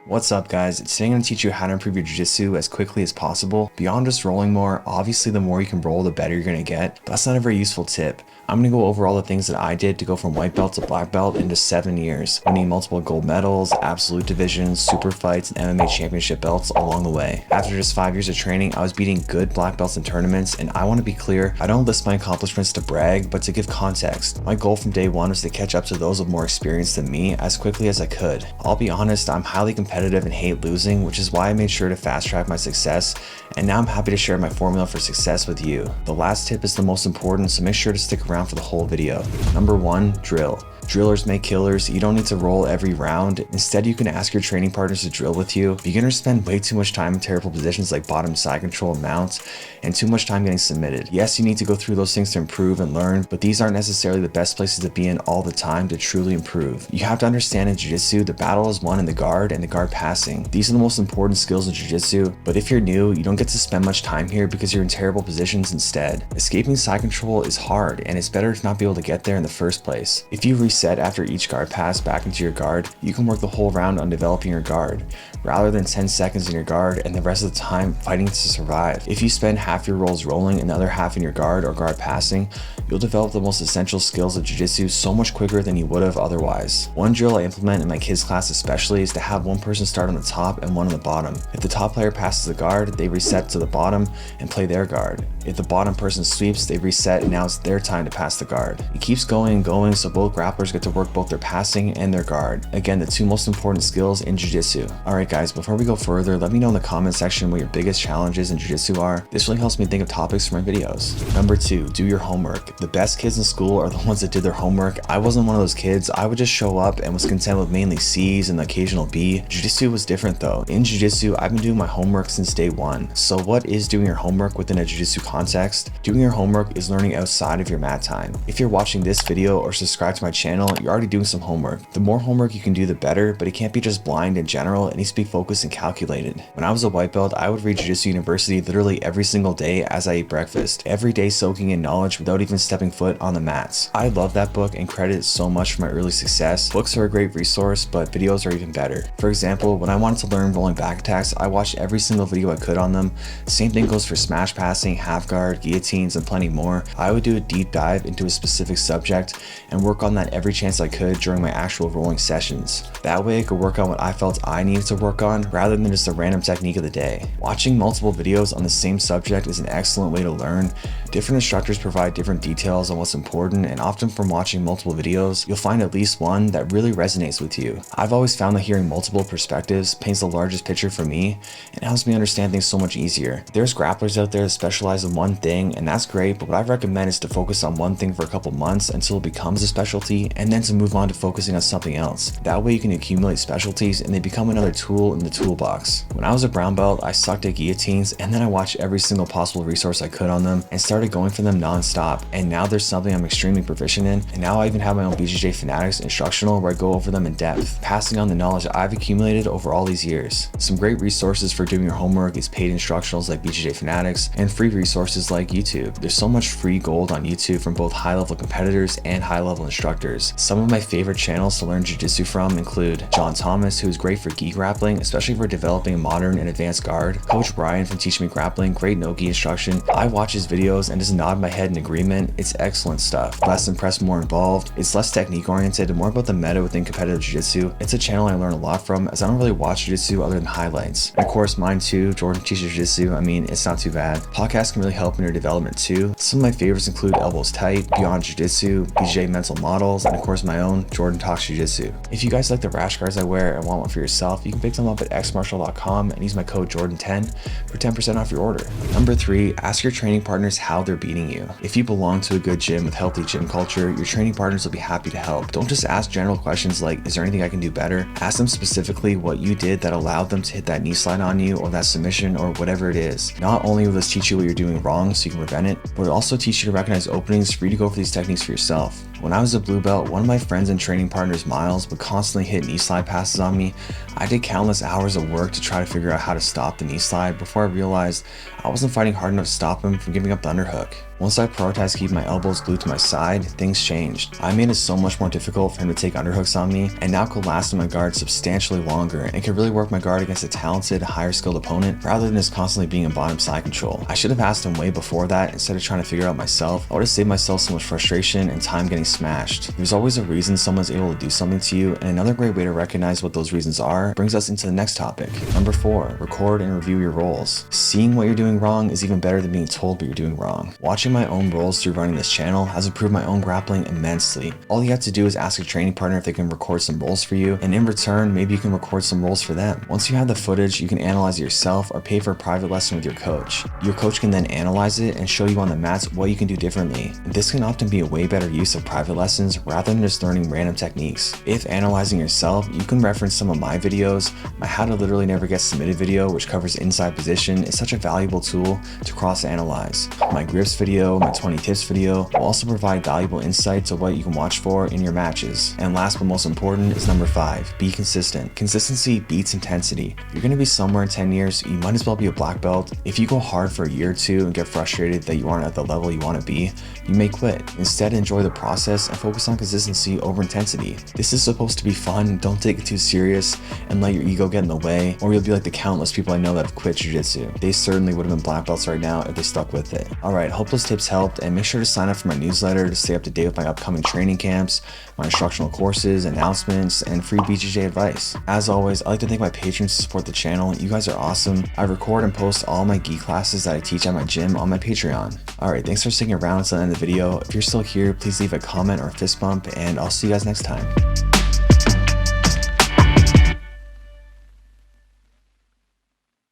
What's up guys, today I'm going to teach you how to improve your jiu-jitsu as quickly as possible. Beyond just rolling more, obviously the more you can roll the better you're going to get, but that's not a very useful tip. I'm going to go over all the things that I did to go from white belt to black belt in just 7 years, winning multiple gold medals, absolute divisions, super fights, and MMA championship belts along the way. After just 5 years of training, I was beating good black belts in tournaments, and I want to be clear, I don't list my accomplishments to brag, but to give context. My goal from day one was to catch up to those with more experience than me as quickly as I could. I'll be honest, I'm highly competitive and hate losing, which is why I made sure to fast track my success, and now I'm happy to share my formula for success with you. The last tip is the most important, so make sure to stick around for the whole video. Number 1, drill. Drillers make killers. You don't need to roll every round. Instead, you can ask your training partners to drill with you. Beginners spend way too much time in terrible positions like bottom side control and mounts, and too much time getting submitted. Yes, you need to go through those things to improve and learn, but these aren't necessarily the best places to be in all the time to truly improve. You have to understand in jiu-jitsu, the battle is won in the guard and the guard passing. These are the most important skills in jiu-jitsu, but if you're new, you don't get to spend much time here because you're in terrible positions instead. Escaping side control is hard, and it's better to not be able to get there in the first place. If you reset after each guard pass back into your guard, you can work the whole round on developing your guard, rather than 10 seconds in your guard and the rest of the time fighting to survive. If you spend half your rolls rolling and the other half in your guard or guard passing, you'll develop the most essential skills of jiu-jitsu so much quicker than you would have otherwise. One drill I implement in my kids class especially is to have one person start on the top and one on the bottom. If the top player passes the guard, they reset to the bottom and play their guard. If the bottom person sweeps, they reset and now it's their time to pass the guard. It keeps going and going so both grapplers get to work both their passing and their guard. Again, the two most important skills in jiu-jitsu. Alright guys, before we go further, let me know in the comment section what your biggest challenges in jiu-jitsu are. This really helps me think of topics for my videos. Number 2, do your homework. The best kids in school are the ones that did their homework. I wasn't one of those kids. I would just show up and was content with mainly C's and the occasional B. Jiu-jitsu was different though. In jiu-jitsu, I've been doing my homework since day one. So what is doing your homework within a jiu-jitsu context? Doing your homework is learning outside of your mat time. If you're watching this video or subscribe to my channel, you're already doing some homework. The more homework you can do, the better, but it can't be just blind in general. It needs to be focused and calculated. When I was a white belt, I would read Jiu-Jitsu University literally every single day as I ate breakfast, every day soaking in knowledge without even stepping foot on the mats. I love that book and credit it so much for my early success. Books are a great resource, but videos are even better. For example, when I wanted to learn rolling back attacks, I watched every single video I could on them. Same thing goes for smash passing, half guard, guillotines, and plenty more. I would do a deep dive into a specific subject and work on that every chance I could during my actual rolling sessions. That way I could work on what I felt I needed to work on rather than just a random technique of the day. Watching multiple videos on the same subject is an excellent way to learn. Different instructors provide different details on what's important, and often from watching multiple videos, you'll find at least one that really resonates with you. I've always found that hearing multiple perspectives paints the largest picture for me and helps me understand things so much easier. There's grapplers out there that specialize in one thing, and that's great, but what I recommend is to focus on one thing for a couple months until it becomes a specialty, and then to move on to focusing on something else. That way you can accumulate specialties and they become another tool in the toolbox. When I was a brown belt, I sucked at guillotines, and then I watched every single possible resource I could on them and started going for them non-stop, and now there's something I'm extremely proficient in, and now I even have my own BJJ Fanatics instructional where I go over them in depth, passing on the knowledge I've accumulated over all these years. Some great resources for doing your homework is paid instructionals like BJJ Fanatics and free resources like YouTube. There's so much free gold on YouTube from both high-level competitors and high-level instructors. Some of my favorite channels to learn jiu-jitsu from include John Thomas, who is great for gi grappling, especially for developing a modern and advanced guard. Coach Brian from Teach Me Grappling, great no-gi instruction. I watch his videos and just nod my head in agreement. It's excellent stuff. Less impressed, more involved. It's less technique oriented and more about the meta within competitive jiu-jitsu. It's a channel I learn a lot from as I don't really watch jiu-jitsu other than highlights. And of course mine too, Jordan Teaches Jiu-Jitsu. I mean, it's not too bad. Podcasts can really help in your development too. Some of my favorites include Elbows Tight, Beyond Jiu-Jitsu, BJJ Mental Models, and of course my own, Jordan Talks Jiu-Jitsu. If you guys like the rash guards I wear and want one for yourself, you can pick them up at xmartial.com and use my code Jordan10 for 10% off your order. Number 3, ask your training partners how they're beating you. If you belong to a good gym with healthy gym culture, your training partners will be happy to help. Don't just ask general questions like, is there anything I can do better? Ask them specifically what you did that allowed them to hit that knee slide on you or that submission or whatever it is. Not only will this teach you what you're doing wrong so you can prevent it, but it'll also teach you to recognize openings for you to go for these techniques for yourself. When I was a blue belt, one of my friends and training partners, Miles, would constantly hit knee slide passes on me. I did countless hours of work to try to figure out how to stop the knee slide before I realized I wasn't fighting hard enough to stop him from giving up the underhook. Once I prioritized keeping my elbows glued to my side, things changed. I made it so much more difficult for him to take underhooks on me, and now could last in my guard substantially longer and could really work my guard against a talented, higher skilled opponent rather than just constantly being in bottom side control. I should have asked him way before that instead of trying to figure out myself. I would have saved myself so much frustration and time getting smashed. There's always a reason someone's able to do something to you, and another great way to recognize what those reasons are brings us into the next topic. Number 4, record and review your rolls. Seeing what you're doing wrong is even better than being told what you're doing wrong. Watching my own rolls through running this channel has improved my own grappling immensely. All you have to do is ask a training partner if they can record some rolls for you, and in return, maybe you can record some rolls for them. Once you have the footage, you can analyze it yourself or pay for a private lesson with your coach. Your coach can then analyze it and show you on the mats what you can do differently. This can often be a way better use of private lessons rather than just learning random techniques. If analyzing yourself, you can reference some of my videos. My How to Literally Never Get Submitted video, which covers inside position, is such a valuable tool to cross-analyze. My grips video, my 20 tips video will also provide valuable insights of what you can watch for in your matches. And last but most important is number 5, be consistent. Consistency beats intensity. If you're going to be somewhere in 10 years, you might as well be a black belt. If you go hard for a year or two and get frustrated that you aren't at the level you want to be, you may quit. Instead, enjoy the process and focus on consistency over intensity. This is supposed to be fun, don't take it too serious and let your ego get in the way, or you'll be like the countless people I know that have quit jiu-jitsu. They certainly would have been black belts right now if they stuck with it. Alright, hope those tips helped, and make sure to sign up for my newsletter to stay up to date with my upcoming training camps, my instructional courses, announcements, and free BJJ advice. As always, I'd like to thank my patrons to support the channel. You guys are awesome. I record and post all my gi classes that I teach at my gym on my Patreon. Alright, thanks for sticking around until the end of the video. If you're still here, please leave a comment or a fist bump, and I'll see you guys next time.